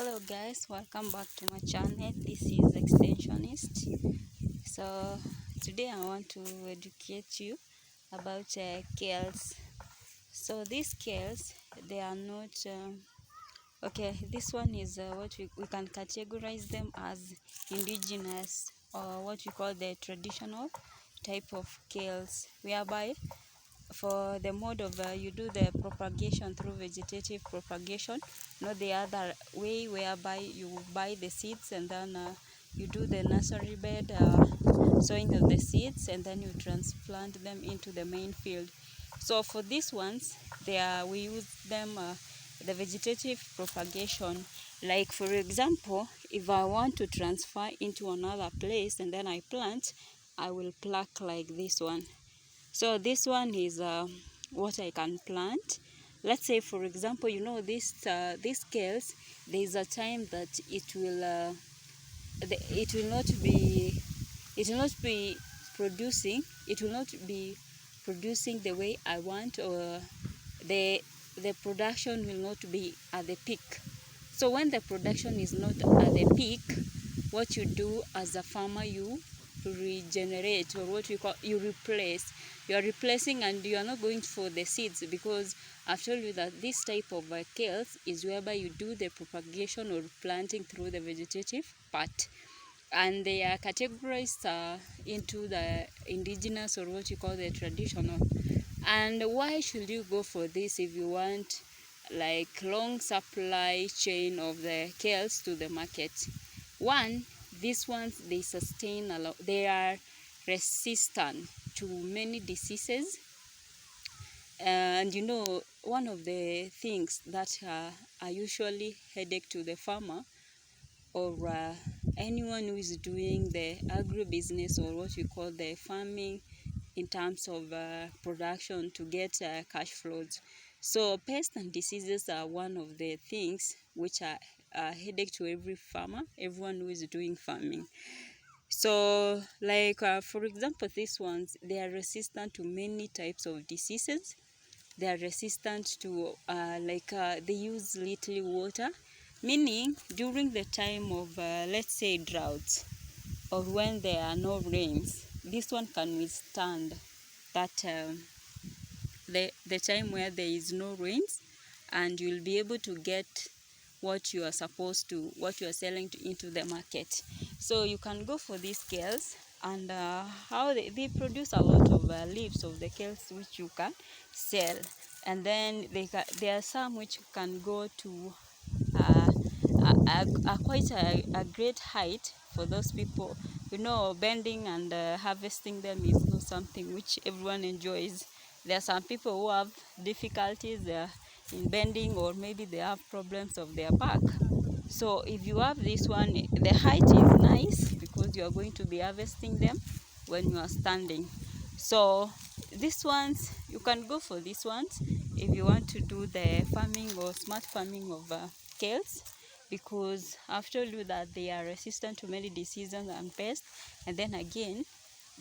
Hello guys, welcome back to my channel. This is Extensionist. So today I want to educate you about kales. So these kales, they are not okay. This one is what we can categorize them as indigenous, or what we call the traditional type of kales, whereby for the mode of you do the propagation through vegetative propagation, not the other way whereby you buy the seeds and then you do the nursery bed, sowing of the seeds, and then you transplant them into the main field. So for these ones, we use them the vegetative propagation. Like for example, if I want to transfer into another place and then I plant, I will pluck like this one. So this one is what I can plant. Let's say, for example, these kales, there is a time that it will not be producing. It will not be producing the way I want, or the production will not be at the peak. So when the production is not at the peak, what you do as a farmer, you regenerate, or what we call you replace. You are replacing, and you are not going for the seeds, because I've told you that this type of kales is whereby you do the propagation or planting through the vegetative part, and they are categorized into the indigenous, or what you call the traditional. And why should you go for this if you want like long supply chain of the kales to the market? One, these ones, they sustain a lot. They are resistant to many diseases. And one of the things that are usually headache to the farmer, or anyone who is doing the agribusiness, or what we call the farming, in terms of production to get cash flows. So pests and diseases are one of the things which are a headache to every farmer, everyone who is doing farming. So like for example, these ones, they are resistant to many types of diseases. They are resistant to they use little water, meaning during the time of let's say droughts, or when there are no rains, this one can withstand that the time where there is no rains, and you'll be able to get what you are selling into the market. So you can go for these kales, and how they produce a lot of leaves of the kales which you can sell. And then there are some which can go to quite a great height for those people. Bending and harvesting them is not something which everyone enjoys. There are some people who have difficulties in bending, or maybe they have problems of their back. So if you have this one, the height is nice, because you are going to be harvesting them when you are standing. So these ones, you can go for these ones if you want to do the farming or smart farming of kales, because I've told you that they are resistant to many diseases and pests, and then again,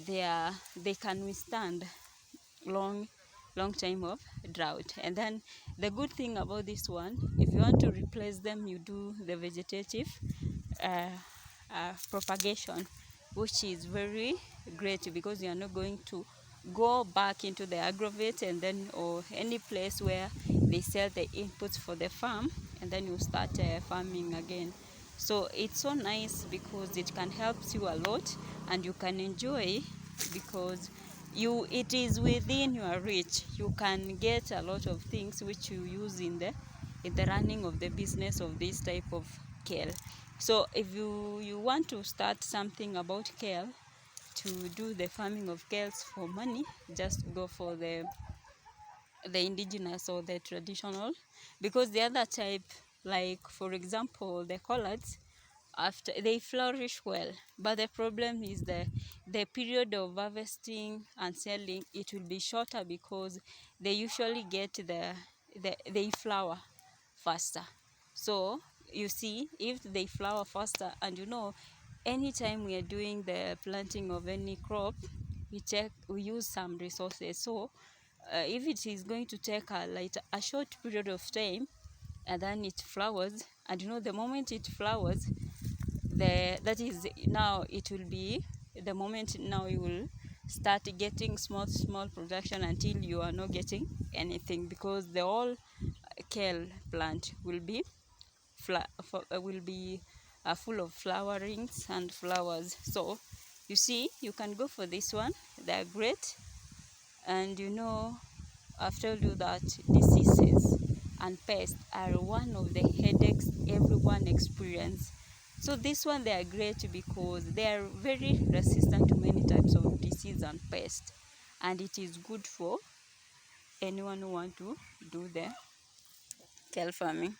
they can withstand long time of drought. And then the good thing about this one, if you want to replace them, you do the vegetative propagation, which is very great, because you are not going to go back into the aggravate, and then, or any place where they sell the inputs for the farm, and then you start farming again. So it's so nice, because it can help you a lot, and you can enjoy, because it is within your reach. You can get a lot of things which you use in the running of the business of this type of kale. So if you want to start something about kale, to do the farming of kales for money, just go for the indigenous or the traditional, because the other type, like for example the collards, after they flourish well, but the problem is the period of harvesting and selling, it will be shorter, because they usually get they flower faster. So you see, if they flower faster, and anytime we are doing the planting of any crop, we use some resources. So if it is going to take a short period of time, and then it flowers, And you know, the moment it flowers, that is now it will be the moment now you will start getting small production until you are not getting anything, because the whole kale plant will be full of flowerings and flowers. So you see, you can go for this one. They are great. And you know, I've told you that diseases and pests are one of the headaches everyone experiences. So this one, they are great because they are very resistant to many types of disease and pests, and it is good for anyone who want to do the kale farming.